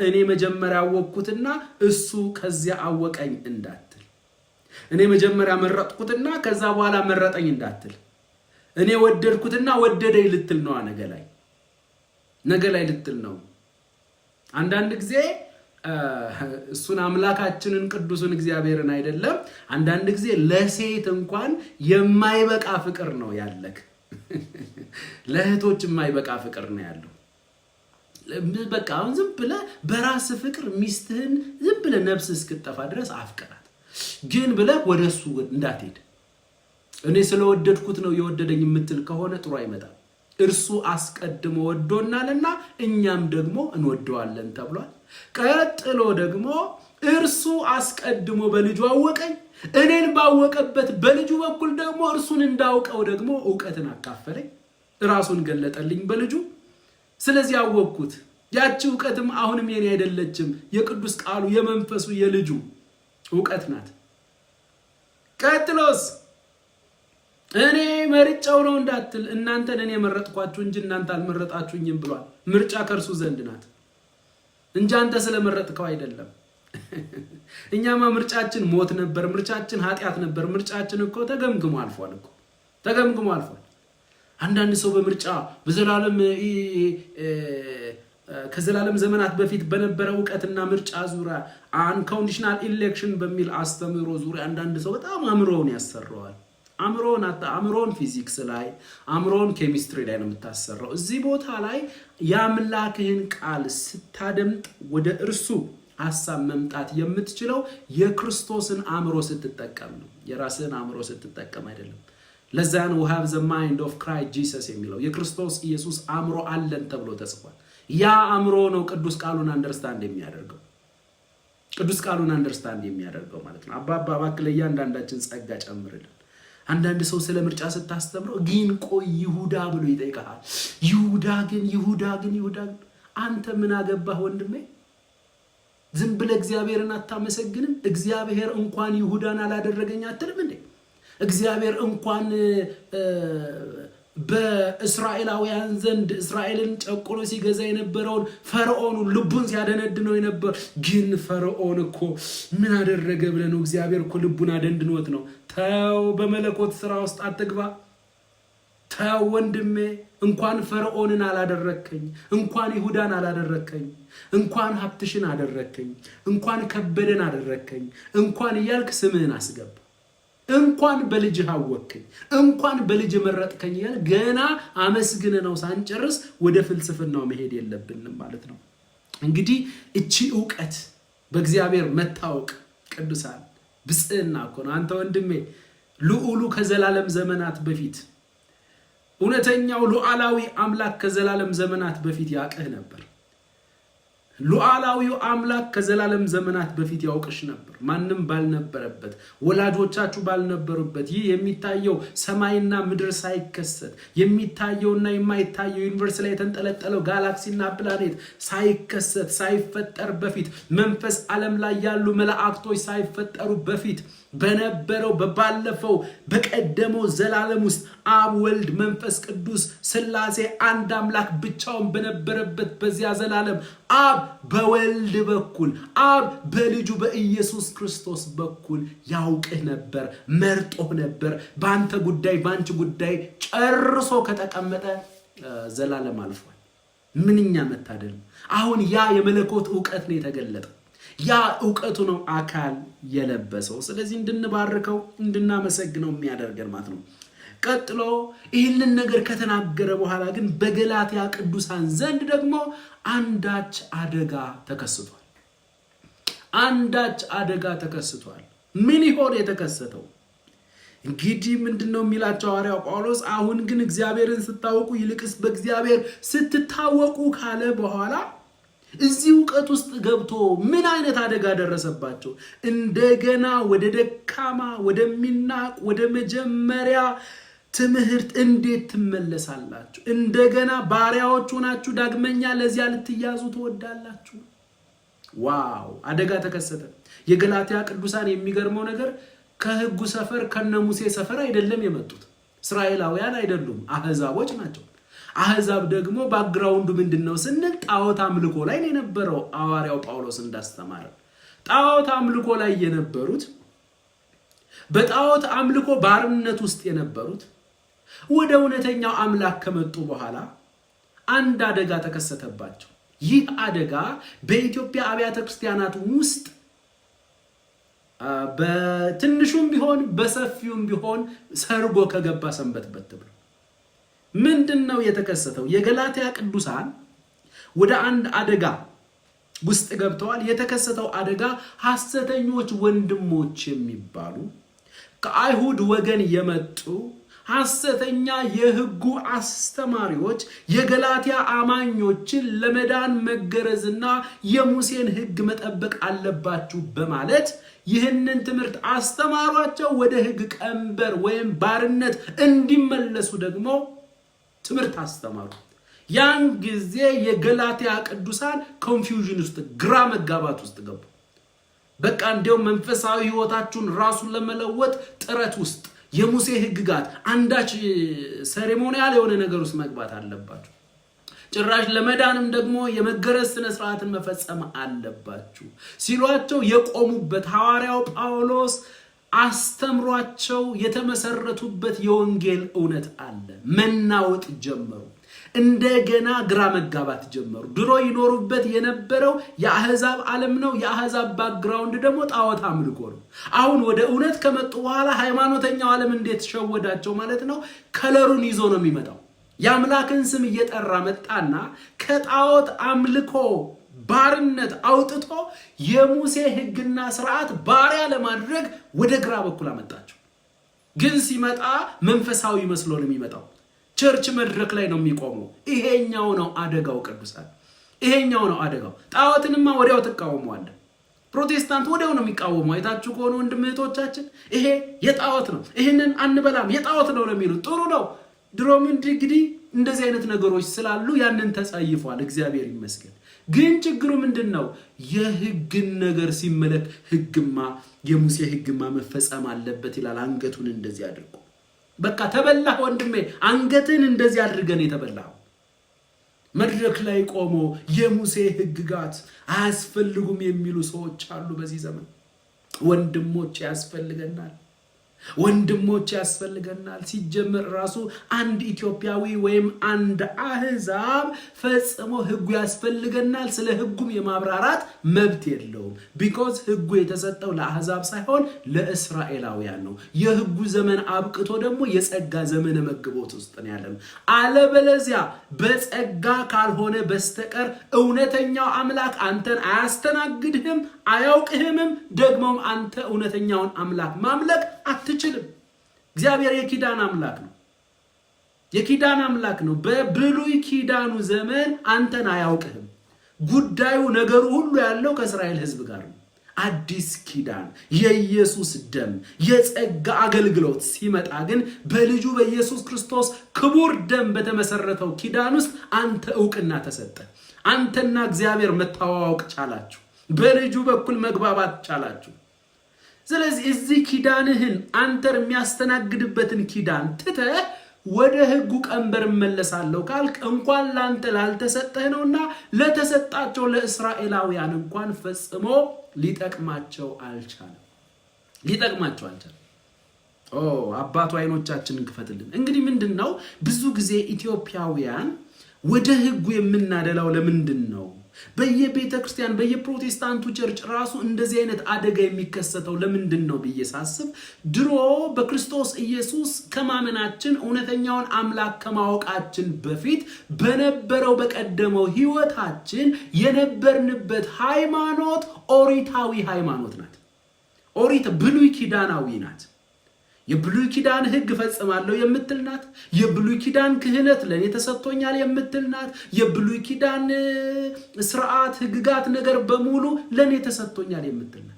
እኔ መጀመሪያ አወቅኩትና እሱ ከዚያ አወቀኝ እንዳትል፣ እኔ መጀመሪያ መረጥኩትና ከዛ በኋላ መረጠኝ እንዳትል፣ እኔ ወደድኩትና ወደደኝ ልትል ነው። ነገ ላይ ልትል ነው። አንዳንድ ጊዜ እሱን አምላካችንን ቅዱሱን እግዚአብሔርን አይደለም፣ አንዳንድ ጊዜ ለሴት እንኳን የማይበቃ ፍቅር ነው ያለክ። ለእህቶች የማይበቃ ፍቅር ነው ያለው። በቃ አሁን ዝም ብለህ በራስ ፍቅር ሚስትህን ዝም ብለህ ነፍስ እስክጠፋ ድረስ አፍቅራት፣ ግን ብለህ ወደሱ እንዳትሄድ። እኔ ስለወደድኩት ነው የወደደኝ የምትል ከሆነ ጥሩ አይመጣም። እርሱ አስቀድሞ ወዶናልና እኛም ደግሞ እንወደዋለን ተብሏል። ቀጥሎ ደግሞ እርሱ አስቀድሞ በልጁ አወቀኝ፣ እኔን ባወቀበት በልጁ በኩል ደግሞ እርሱን እንዳውቀው ደግሞ ዕውቀትን አካፈለኝ፣ ራሱን ገለጠልኝ በልጁ። ስለዚህ አወቅኩት። ያቺ ዕውቀትም አሁንም የኔ አይደለችም፣ የቅዱስ ቃሉ የመንፈሱ የልጁ ዕውቀት ናት። ቀጥሎስ እኔ መርጫው ነው እንዳትል፣ እናንተን እኔ መረጥኳችሁ እንጂ እናንተ አልመረጣችሁኝም ብሏል። ምርጫ ከእርሱ ዘንድ ናት እንጂ አንተ ስለመረጥከው አይደለም። እኛማ ምርጫችን ሞት ነበር፣ ምርጫችን ኃጢአት ነበር። ምርጫችን እኮ ተገምግሞ አልፏል። አንዳንድ ሰው በምርጫ በዘላለም ከዘላለም ዘመናት በፊት በነበረው ዕውቀትና ምርጫ ዙሪያ አንኮንዲሽናል ኢሌክሽን በሚል አስተምሮ ዙሪያ አንዳንድ ሰው በጣም አእምሮውን ያሰራዋል። አእምሮን ፊዚክስ ላይ አእምሮን ኬሚስትሪ ላይ ነው የምታሰራው። እዚህ ቦታ ላይ የአምላክህን ቃል ስታደምጥ ወደ እርሱ ሐሳብ መምጣት የምትችለው የክርስቶስን አእምሮ ስትጠቀም ነው፣ የራስህን አእምሮ ስትጠቀም አይደለም። ለዛ ነው we have the mind of Christ Jesus የሚለው የክርስቶስ ኢየሱስ አእምሮ አለን ተብሎ ተጽፏል። ያ አእምሮ ነው ቅዱስ ቃሉን አንደርስታንድ የሚያደርገው፣ ቅዱስ ቃሉን አንደርስታንድ የሚያደርገው ማለት ነው። አባባ እባክህ ለእያንዳንዳችን ጸጋ ጨምርልን። አንዳንድ ሰው ስለ ምርጫ ስታስተምረው ግን ቆይ ይሁዳ ብሎ ይጠይቃል። ይሁዳ ግን አንተ ምን አገባህ ወንድሜ? ዝም ብለህ እግዚአብሔርን አታመሰግንም? እግዚአብሔር እንኳን ይሁዳን አላደረገኝ አትልም እንዴ? እግዚአብሔር እንኳን በእስራኤላውያን ዘንድ እስራኤልን ጨቁኖ ሲገዛ የነበረውን ፈርዖን ልቡን ሲያደነድነው የነበር ግን ፈርዖን እኮ ምን አደረገ ብለህ ነው? እግዚአብሔር እኮ ልቡን አደንድኖት ነው። ተው፣ በመለኮት ስራ ውስጥ አትግባ። ተው ወንድሜ፣ እንኳን ፈርዖንን አላደረከኝ፣ እንኳን ይሁዳን አላደረከኝ፣ እንኳን ሀብትሽን አደረከኝ፣ እንኳን ከበደን አደረከኝ፣ እንኳን እያልክ ስምህን አስገባ። እንኳን በልጅህ አወከኝ፣ እንኳን በልጅ መረጥከኝ እያል ገና አመስግነ ነው ሳንጨርስ ወደ ፍልስፍናው መሄድ የለብንም ማለት ነው። እንግዲህ እቺ ዕውቀት በእግዚአብሔር መታወቅ ቅዱሳን ብጽዕና እኮ ነው። አንተ ወንድሜ ልዑሉ ከዘላለም ዘመናት በፊት እውነተኛው ሉዓላዊ አምላክ ከዘላለም ዘመናት በፊት ያውቅህ ነበር። ሉዓላዊው አምላክ ከዘላለም ዘመናት በፊት ያውቅሽ ነበር። ማንም ባልነበረበት፣ ወላጆቻችሁ ባልነበሩበት፣ ይህ የሚታየው ሰማይና ምድር ሳይከሰት የሚታየውና የማይታየው ዩኒቨርስ ላይ የተንጠለጠለው ጋላክሲና ፕላኔት ሳይከሰት ሳይፈጠር በፊት መንፈስ ዓለም ላይ ያሉ መላእክቶች ሳይፈጠሩ በፊት በነበረው በባለፈው በቀደመው ዘላለም ውስጥ አብ ወልድ መንፈስ ቅዱስ ሥላሴ አንድ አምላክ ብቻውን በነበረበት በዚያ ዘላለም አብ በወልድ በኩል አብ በልጁ በኢየሱስ ክርስቶስ በኩል ያውቅህ ነበር፣ መርጦህ ነበር። በአንተ ጉዳይ በአንቺ ጉዳይ ጨርሶ ከተቀመጠ ዘላለም አልፏል። ምንኛ መታደል! አሁን ያ የመለኮት ዕውቀት ነው የተገለጠው። ያ ዕውቀቱ ነው አካል የለበሰው። ስለዚህ እንድንባርከው እንድናመሰግነው የሚያደርገን ማለት ነው። ቀጥሎ ይህንን ነገር ከተናገረ በኋላ ግን በገላትያ ቅዱሳን ዘንድ ደግሞ አንዳች አደጋ ተከስቷል። አንዳች አደጋ ተከስቷል። ምን ይሆን የተከሰተው? እንግዲህ ምንድነው የሚላቸው ሐዋርያው ጳውሎስ? አሁን ግን እግዚአብሔርን ስታወቁ ይልቅስ በእግዚአብሔር ስትታወቁ ካለ በኋላ እዚህ ዕውቀት ውስጥ ገብቶ ምን አይነት አደጋ ደረሰባቸው? እንደገና ወደ ደካማ ወደሚናቅ ወደ መጀመሪያ ትምህርት እንዴት ትመለሳላችሁ? እንደገና ባሪያዎች ሆናችሁ ዳግመኛ ለዚያ ልትያዙ ትወዳላችሁ? ዋው! አደጋ ተከሰተ። የገላትያ ቅዱሳን የሚገርመው ነገር ከሕጉ ሰፈር ከነሙሴ ሰፈር አይደለም የመጡት። እስራኤላውያን አይደሉም፣ አህዛቦች ናቸው። አህዛብ ደግሞ ባክግራውንዱ ምንድነው ስንል ጣዖት አምልኮ ላይ ነው የነበረው። ሐዋርያው ጳውሎስ እንዳስተማረ ጣዖት አምልኮ ላይ የነበሩት፣ በጣዖት አምልኮ ባርነት ውስጥ የነበሩት ወደ እውነተኛው አምላክ ከመጡ በኋላ አንድ አደጋ ተከሰተባቸው። ይህ አደጋ በኢትዮጵያ አብያተ ክርስቲያናት ውስጥ በትንሹም ቢሆን በሰፊውም ቢሆን ሰርጎ ከገባ ሰንበትበት ብሎ ምንድነው የተከሰተው? የገላትያ ቅዱሳን ወደ አንድ አደጋ ውስጥ ገብተዋል። የተከሰተው አደጋ ሐሰተኞች ወንድሞች የሚባሉ ከአይሁድ ወገን የመጡ ሐሰተኛ የሕጉ አስተማሪዎች የገላትያ አማኞችን ለመዳን መገረዝና የሙሴን ሕግ መጠበቅ አለባችሁ በማለት ይህንን ትምህርት አስተማሯቸው። ወደ ሕግ ቀንበር ወይም ባርነት እንዲመለሱ ደግሞ ትምህርት አስተማሩ። ያን ጊዜ የገላትያ ቅዱሳን ኮንፊውዥን ውስጥ ግራ መጋባት ውስጥ ገቡ። በቃ እንደው መንፈሳዊ ሕይወታችሁን ራሱን ለመለወጥ ጥረት ውስጥ የሙሴ ሕግጋት አንዳች ሴሬሞኒያል የሆነ ነገር ውስጥ መግባት አለባችሁ። ጭራሽ ለመዳንም ደግሞ የመገረዝ ስነ ስርዓትን መፈጸም አለባችሁ ሲሏቸው የቆሙበት ሐዋርያው ጳውሎስ አስተምሯቸው የተመሰረቱበት የወንጌል እውነት አለ። መናወጥ ጀመሩ። እንደገና ግራ መጋባት ጀመሩ። ድሮ ይኖሩበት የነበረው የአህዛብ ዓለም ነው። የአህዛብ ባክግራውንድ ደግሞ ጣዖት አምልኮ ነው። አሁን ወደ እውነት ከመጡ በኋላ ሃይማኖተኛው ዓለም እንዴት ሸወዳቸው ማለት ነው። ከለሩን ይዞ ነው የሚመጣው። የአምላክን ስም እየጠራ መጣና ከጣዖት አምልኮ ባርነት አውጥቶ የሙሴ ሕግና ስርዓት ባሪያ ለማድረግ ወደ ግራ በኩል አመጣቸው። ግን ሲመጣ መንፈሳዊ መስሎ ነው የሚመጣው። ቸርች መድረክ ላይ ነው የሚቆመው። ይሄኛው ነው አደጋው ቅዱሳን፣ ይሄኛው ነው አደጋው። ጣዖትንማ ወዲያው ተቃውመዋለህ። ፕሮቴስታንት ወዲያው ነው የሚቃወመው። አይታችሁ ከሆነ ወንድም እህቶቻችን፣ ይሄ የጣዖት ነው፣ ይሄንን አንበላም፣ የጣዖት ነው የሚሉት ጥሩ ነው። ድሮም እንግዲህ እንደዚህ አይነት ነገሮች ስላሉ ያንን ተጸይፏል። እግዚአብሔር ይመስገን። ግን ችግሩ ምንድነው? የሕግን ነገር ሲመለክ ሕግማ የሙሴ ሕግማ መፈጸም አለበት ይላል። አንገቱን እንደዚህ አድርጎ በቃ ተበላህ ወንድሜ፣ አንገትን እንደዚህ አድርገን የተበላው። መድረክ ላይ ቆሞ የሙሴ ሕግጋት አያስፈልጉም የሚሉ ሰዎች አሉ በዚህ ዘመን። ወንድሞች ያስፈልገናል፣ ወንድሞች ያስፈልገናል። ሲጀምር ራሱ አንድ ኢትዮጵያዊ ወይም አንድ አህዛብ ፈጽሞ ሕጉ ያስፈልገናል ስለ ሕጉም የማብራራት መብት የለውም። ቢኮዝ ሕጉ የተሰጠው ለአህዛብ ሳይሆን ለእስራኤላውያን ነው። የሕጉ ዘመን አብቅቶ ደግሞ የጸጋ ዘመነ መግቦት ውስጥ ነው ያለነው። አለበለዚያ በጸጋ ካልሆነ በስተቀር እውነተኛው አምላክ አንተን አያስተናግድህም፣ አያውቅህምም። ደግሞም አንተ እውነተኛውን አምላክ ማምለክ አትችልም። እግዚአብሔር የኪዳን አምላክ ነው። የኪዳን አምላክ ነው። በብሉይ ኪዳኑ ዘመን አንተን አያውቅህም። ጉዳዩ ነገሩ ሁሉ ያለው ከእስራኤል ሕዝብ ጋር ነው። አዲስ ኪዳን የኢየሱስ ደም የጸጋ አገልግሎት ሲመጣ ግን በልጁ በኢየሱስ ክርስቶስ ክቡር ደም በተመሰረተው ኪዳን ውስጥ አንተ ዕውቅና ተሰጠ። አንተና እግዚአብሔር መተዋወቅ ቻላችሁ። በልጁ በኩል መግባባት ቻላችሁ። ስለዚህ እዚህ ኪዳንህን አንተር የሚያስተናግድበትን ኪዳን ትተህ ወደ ሕጉ ቀንበር እመለሳለሁ ካልክ እንኳን ላንተ ላልተሰጠህ ነውና ለተሰጣቸው ለእስራኤላውያን እንኳን ፈጽሞ ሊጠቅማቸው አልቻለም። አባቱ አይኖቻችንን ክፈትልን። እንግዲህ ምንድነው ብዙ ጊዜ ኢትዮጵያውያን ወደ ሕጉ የምናደላው ለምንድን ነው? በየቤተ ክርስቲያን በየፕሮቴስታንቱ ቸርች ራሱ እንደዚህ አይነት አደጋ የሚከሰተው ለምንድን ነው ብዬ ሳስብ፣ ድሮ በክርስቶስ ኢየሱስ ከማመናችን እውነተኛውን አምላክ ከማወቃችን በፊት በነበረው በቀደመው ሕይወታችን የነበርንበት ሃይማኖት ኦሪታዊ ሃይማኖት ናት። ኦሪት ብሉይ ኪዳናዊ ናት። የብሉይ ኪዳን ሕግ ፈጽማለሁ የምትል ናት። የብሉይ ኪዳን ክህነት ለኔ ተሰጥቶኛል የምትል ናት። የብሉይ ኪዳን ስርዓት ሕግጋት ነገር በሙሉ ለኔ ተሰጥቶኛል የምትል ናት።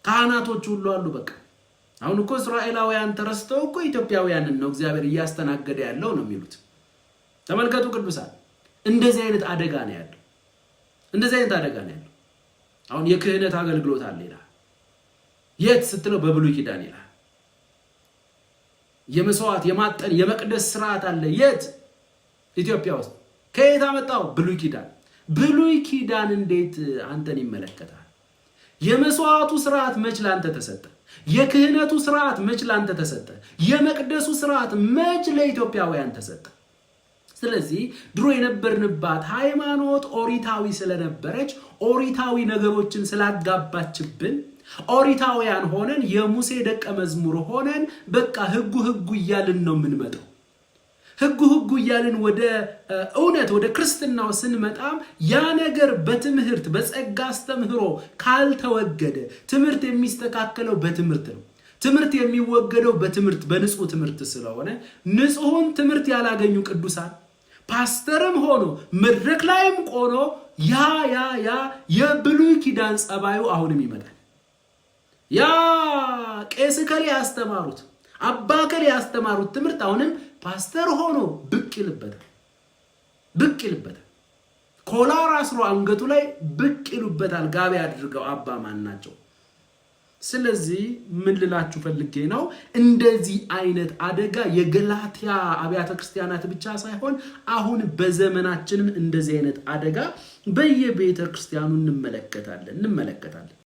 ካህናቶች ሁሉ አሉ። በቃ አሁን እኮ እስራኤላውያን ተረስተው እኮ ኢትዮጵያውያንን ነው እግዚአብሔር እያስተናገደ ያለው ነው የሚሉት። ተመልከቱ ቅዱሳን፣ እንደዚህ አይነት አደጋ ነው ያለው። አሁን የክህነት አገልግሎት አለ ይላል። የት ስትለው በብሉይ ኪዳን ይላል። የመስዋዕት የማጠን የመቅደስ ስርዓት አለ። የት? ኢትዮጵያ ውስጥ። ከየት አመጣው? ብሉይ ኪዳን። ብሉይ ኪዳን እንዴት አንተን ይመለከታል? የመስዋዕቱ ስርዓት መች ላንተ ተሰጠ? የክህነቱ ስርዓት መች ላንተ ተሰጠ? የመቅደሱ ስርዓት መች ለኢትዮጵያውያን ተሰጠ? ስለዚህ ድሮ የነበርንባት ሃይማኖት ኦሪታዊ ስለነበረች ኦሪታዊ ነገሮችን ስላጋባችብን ኦሪታውያን ሆነን የሙሴ ደቀ መዝሙር ሆነን በቃ ሕጉ እያልን ነው የምንመጣው። ሕጉ እያልን ወደ እውነት ወደ ክርስትናው ስንመጣም ያ ነገር በትምህርት በጸጋ አስተምህሮ ካልተወገደ፣ ትምህርት የሚስተካከለው በትምህርት ነው። ትምህርት የሚወገደው በትምህርት በንጹህ ትምህርት ስለሆነ ንጹህን ትምህርት ያላገኙ ቅዱሳን ፓስተርም ሆኖ መድረክ ላይም ቆኖ ያ የብሉይ ኪዳን ጸባዩ አሁንም ይመጣል። ያ ቄስ ከሌ ያስተማሩት አባ ከሌ ያስተማሩት ትምህርት አሁንም ፓስተር ሆኖ ብቅ ይልበታል። ኮላር አስሮ አንገቱ ላይ ብቅ ይሉበታል። ጋቢ አድርገው አባ ማን ናቸው? ስለዚህ ምን ልላችሁ ፈልጌ ነው፣ እንደዚህ አይነት አደጋ የገላትያ አብያተ ክርስቲያናት ብቻ ሳይሆን አሁን በዘመናችንም እንደዚህ አይነት አደጋ በየቤተ ክርስቲያኑ እንመለከታለን።